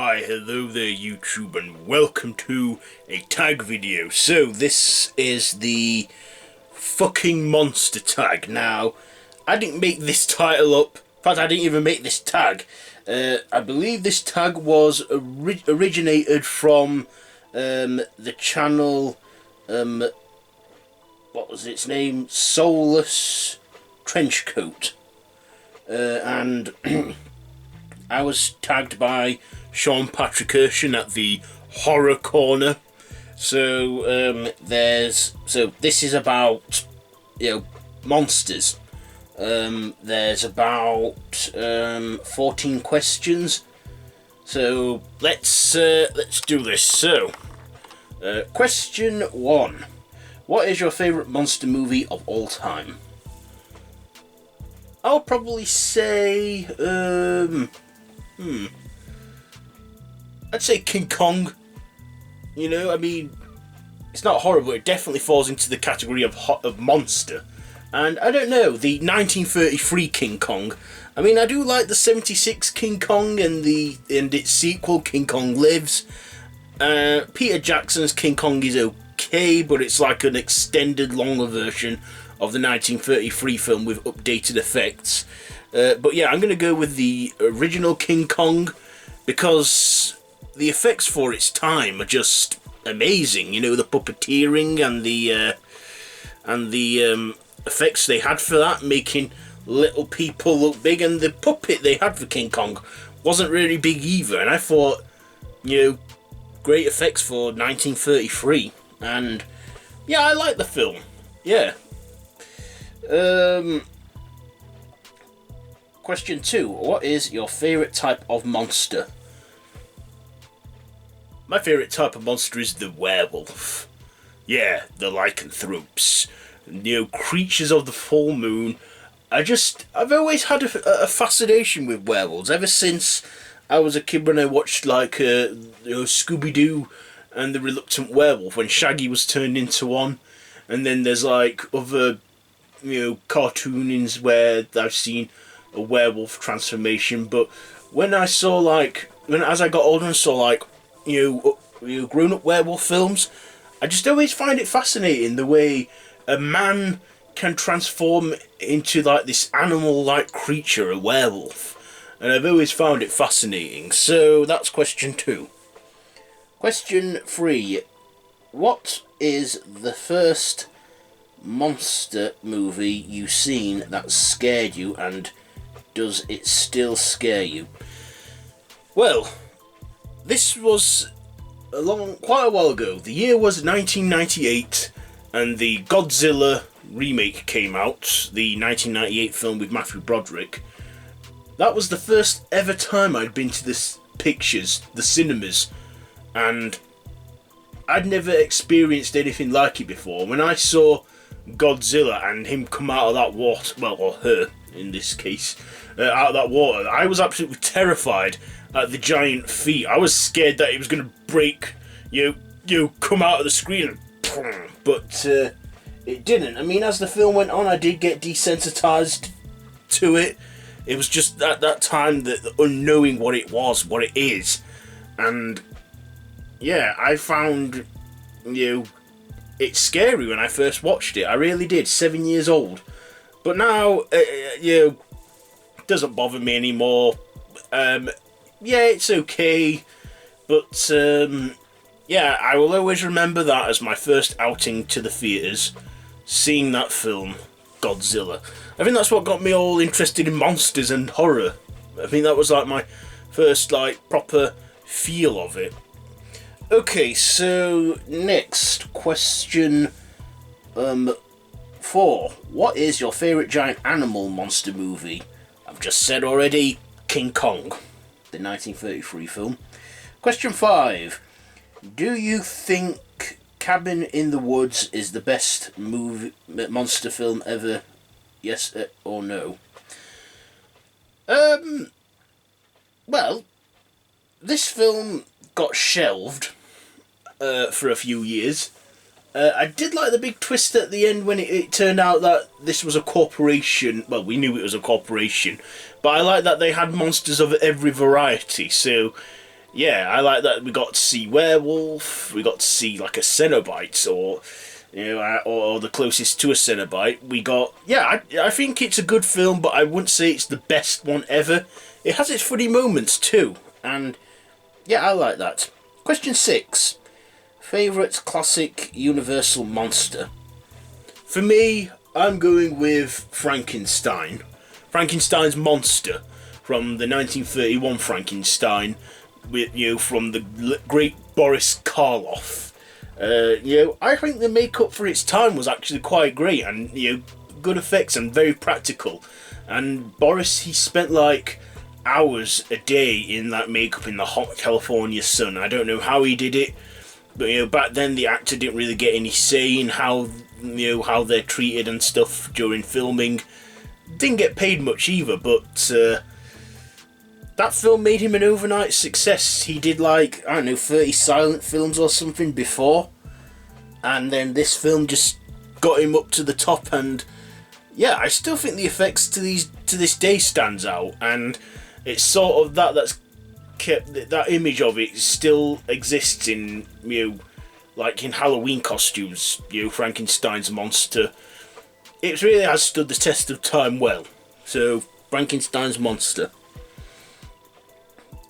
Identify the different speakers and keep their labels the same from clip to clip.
Speaker 1: Why, hello there YouTube, and welcome to a tag video. So this is the fucking monster tag. Now, I didn't make this title up. In fact, I didn't even make this tag. I believe this tag was originated from the channel, what was its name? Soulless Trenchcoat. And I was tagged by Sean Patrick Urshan at the Horror Corner. So this is about, monsters. There's about 14 questions. So let's do this. So question 1: what is your favourite monster movie of all time? I'll probably say I'd say King Kong. I mean, it's not horror, but it definitely falls into the category of monster. And I don't know, the 1933 King Kong. I mean, I do like the 76 King Kong and its sequel, King Kong Lives. Peter Jackson's King Kong is okay, but it's like an extended, longer version of the 1933 film with updated effects. But yeah, I'm going to go with the original King Kong because the effects for its time are just amazing. The puppeteering and the effects they had for that, making little people look big, and the puppet they had for King Kong wasn't really big either. And I thought, great effects for 1933, and yeah, I like the film. Yeah. Question 2: what is your favourite type of monster? My favourite type of monster is the werewolf. Yeah, the lycanthropes. Creatures of the full moon. I've always had a fascination with werewolves ever since I was a kid, when I watched Scooby-Doo and the Reluctant Werewolf, when Shaggy was turned into one. And then there's other cartoonings where I've seen a werewolf transformation. But when I saw as I got older and saw grown-up werewolf films, I just always find it fascinating the way a man can transform into this animal-like creature, a werewolf. And I've always found it fascinating. So that's question 2. Question 3: what is the first monster movie you've seen that scared you, and does it still scare you? Well, this was quite a while ago. The year was 1998, and the Godzilla remake came out, the 1998 film with Matthew Broderick. That was the first ever time I'd been to the cinemas, and I'd never experienced anything like it before. When I saw Godzilla and him come out of that water, or her in this case, out of that water, I was absolutely terrified at the giant feet. I was scared that it was going to break, come out of the screen, but it didn't. I mean, as the film went on, I did get desensitized to it. It was just at that time the unknowing what it was, what it is, and yeah, I found it's scary when I first watched it. I really did. 7 years old, but now it doesn't bother me anymore. Yeah, it's okay, but yeah, I will always remember that as my first outing to the theatres, seeing that film, Godzilla. I think that's what got me all interested in monsters and horror. I think that was my first proper feel of it. Okay, so next question 4: what is your favourite giant animal monster movie? I've just said already, King Kong, the 1933 film. Question 5: do you think Cabin in the Woods is the best monster film ever? Yes or no? Well, this film got shelved for a few years. I did like the big twist at the end when it turned out that this was a corporation. Well, we knew it was a corporation, but I like that they had monsters of every variety. So, yeah, I like that we got to see werewolf, we got to see like a Cenobite, or or the closest to a Cenobite. We got, yeah, I think it's a good film, but I wouldn't say it's the best one ever. It has its funny moments too, and yeah, I like that. Question 6. Favourite classic Universal monster? For me, I'm going with Frankenstein. Frankenstein's monster from the 1931 Frankenstein, with from the great Boris Karloff. I think the makeup for its time was actually quite great, and good effects and very practical. And Boris, he spent like hours a day in that makeup in the hot California sun. I don't know how he did it, but back then the actor didn't really get any say in how how they're treated and stuff during filming. Didn't get paid much either, but that film made him an overnight success. He did like, I don't know, 30 silent films or something before, and then this film just got him up to the top. And yeah, I still think the effects to this day stands out, and it's sort of that's kept, that image of it still exists in like in Halloween costumes. Frankenstein's monster, it really has stood the test of time well. So Frankenstein's monster.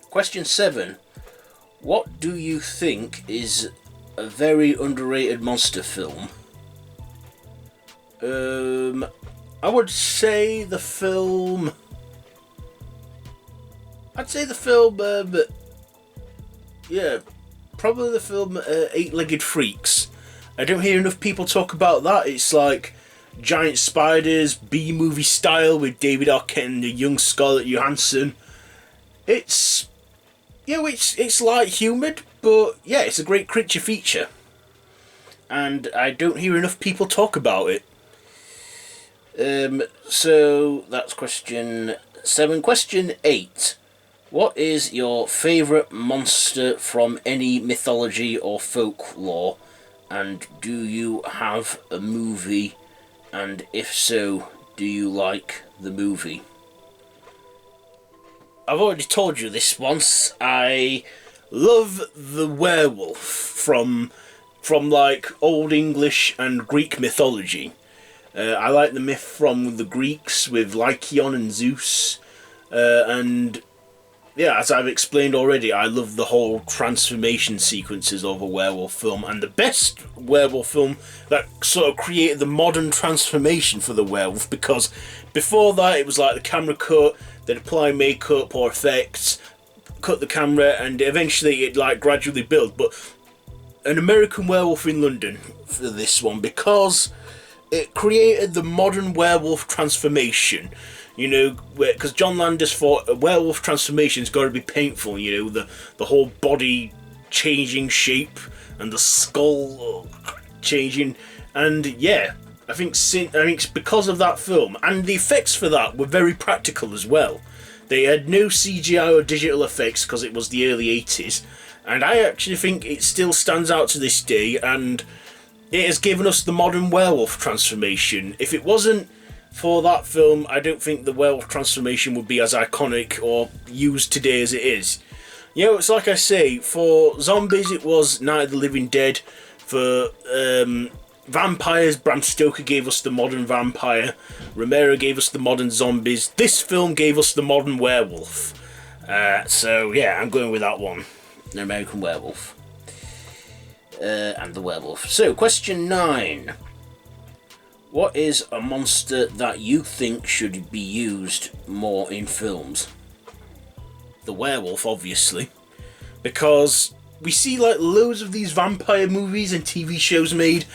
Speaker 1: Question 7. What do you think is a very underrated monster film? I would say the film. Yeah, probably the film Eight-Legged Freaks. I don't hear enough people talk about that. It's like giant spiders, B-movie style, with David Arquette and the young Scarlett Johansson. It's it's light humoured, but yeah, it's a great creature feature, and I don't hear enough people talk about it. So that's question 7. Question 8. What is your favourite monster from any mythology or folklore, and do you have a movie, and if so, do you like the movie? I've already told you this once. I love the werewolf from like Old English and Greek mythology. I like the myth from the Greeks with Lycaon and Zeus, and yeah, as I've explained already, I love the whole transformation sequences of a werewolf film, and the best werewolf film that sort of created the modern transformation for the werewolf, because before that it was like the camera cut, they'd apply makeup or effects, cut the camera, and eventually it like gradually built. But An American Werewolf in London for this one, because it created the modern werewolf transformation. Because John Landis thought a werewolf transformation's got to be painful. The whole body changing shape and the skull changing, and yeah, I think it's because of that film, and the effects for that were very practical as well. They had no CGI or digital effects because it was the early 80s, and I actually think it still stands out to this day, and it has given us the modern werewolf transformation. If it wasn't for that film, I don't think the werewolf transformation would be as iconic or used today as it is. It's like I say, for zombies it was Night of the Living Dead. For vampires, Bram Stoker gave us the modern vampire. Romero gave us the modern zombies. This film gave us the modern werewolf. So yeah, I'm going with that one. An American Werewolf. And the werewolf. So, question 9. What is a monster that you think should be used more in films? The werewolf, obviously. Because we see like loads of these vampire movies and TV shows made.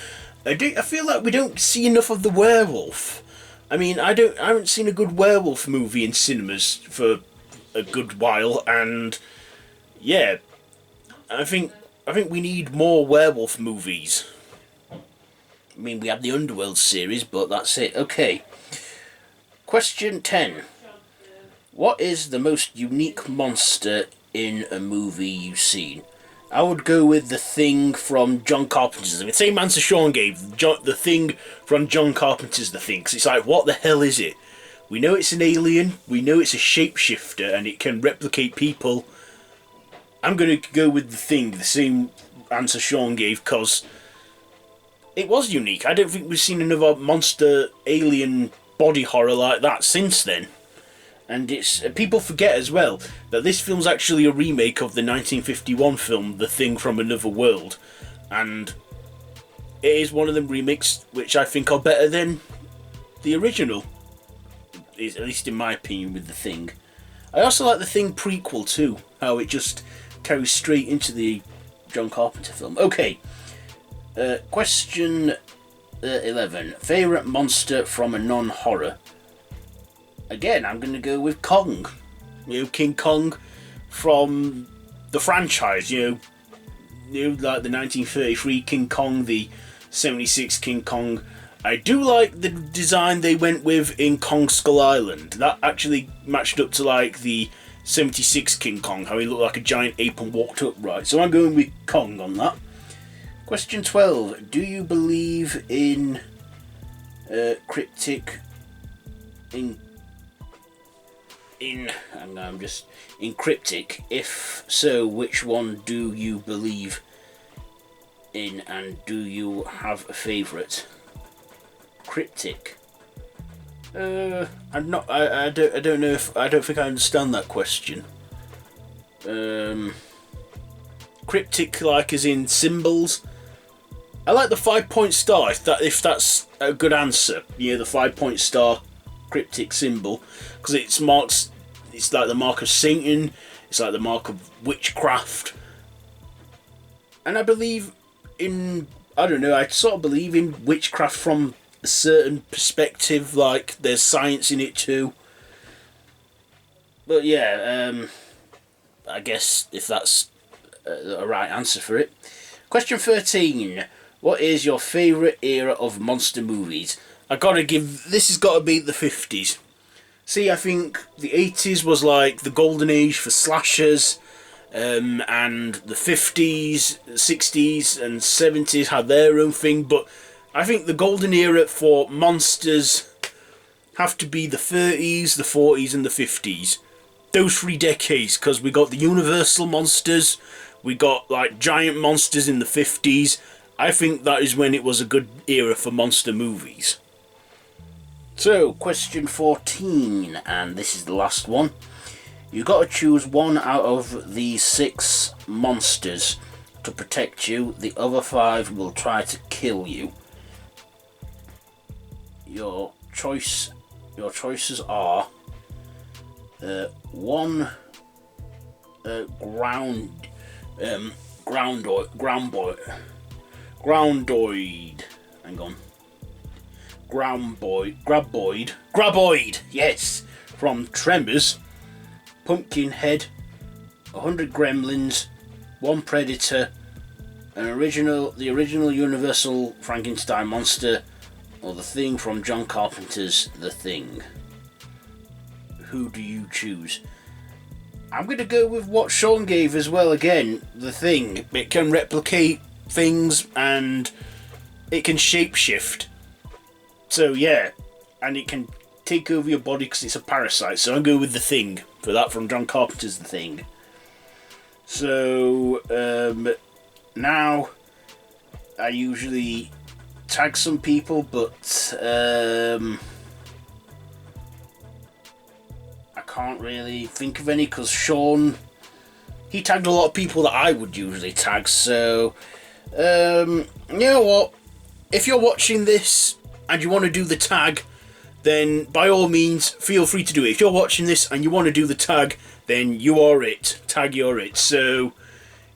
Speaker 1: I feel like we don't see enough of the werewolf. I mean, I haven't seen a good werewolf movie in cinemas for a good while, and yeah, I think we need more werewolf movies. I mean, we have the Underworld series, but that's it. Okay. Question 10. What is the most unique monster in a movie you've seen? I would go with The Thing from John Carpenter's. The same answer Sean gave. The Thing from John Carpenter's The Thing. 'Cause it's like, what the hell is it? We know it's an alien. We know it's a shapeshifter, and it can replicate people. I'm going to go with The Thing, the same answer Sean gave, because it was unique. I don't think we've seen another monster alien body horror like that since then. And it's people forget as well that this film's actually a remake of the 1951 film The Thing from Another World, and it is one of them remakes which I think are better than the original, at least in my opinion, with The Thing. I also like The Thing prequel too, how it just carries straight into the John Carpenter film. Okay, question 11. Favourite monster from a non-horror? Again, I'm going to go with Kong. You know, King Kong from the franchise, like the 1933 King Kong, the 76 King Kong. I do like the design they went with in Kong Skull Island. That actually matched up to like the 76 King Kong, how he looked like a giant ape and walked upright. So I'm going with Kong on that. Question 12. Do you believe in cryptic... in cryptic? If so, which one do you believe in, and do you have a favourite? Cryptic. I'm not. I don't know if I don't think I understand that question. Cryptic, like as in symbols. I like the 5-point star. If that's a good answer, the 5-point star cryptic symbol, because it's like the mark of Satan, it's like the mark of witchcraft, and I believe in, I don't know, I sort of believe in witchcraft from a certain perspective, like there's science in it too. But yeah, I guess if that's a right answer for it. Question 13. What is your favourite era of monster movies? This has got to be the 50s. See, I think the 80s was like the golden age for slashers, and the 50s, 60s and 70s had their own thing, but I think the golden era for monsters have to be the 30s, the 40s and the 50s. Those 3 decades, because we got the Universal monsters, we got like giant monsters in the 50s. I think that is when it was a good era for monster movies. So, question 14, and this is the last one. You've got to choose one out of these 6 monsters to protect you. The other 5 will try to kill you. Your choices are 1 graboid, yes, from Tremors, Pumpkinhead, 100 Gremlins, 1 Predator, the original Universal Frankenstein monster, or The Thing from John Carpenter's The Thing. Who do you choose? I'm going to go with what Sean gave as well again, The Thing. It can replicate things and it can shapeshift. So yeah, and it can take over your body because it's a parasite. So I'm going with The Thing for that from John Carpenter's The Thing. So now I usually tag some people, but I can't really think of any because Sean, he tagged a lot of people that I would usually tag. So you know what, if you're watching this and you want to do the tag, then by all means feel free to do it. If you're watching this and you want to do the tag, then you are it. Tag, you're it. So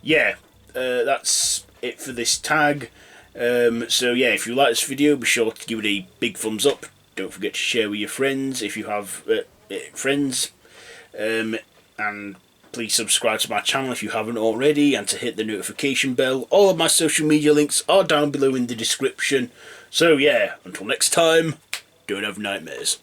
Speaker 1: yeah, that's it for this tag. So yeah, if you like this video, be sure to give it a big thumbs up. Don't forget to share with your friends if you have friends, and please subscribe to my channel if you haven't already, and to hit the notification bell. All of my social media links are down below in the description. So yeah, until next time, don't have nightmares.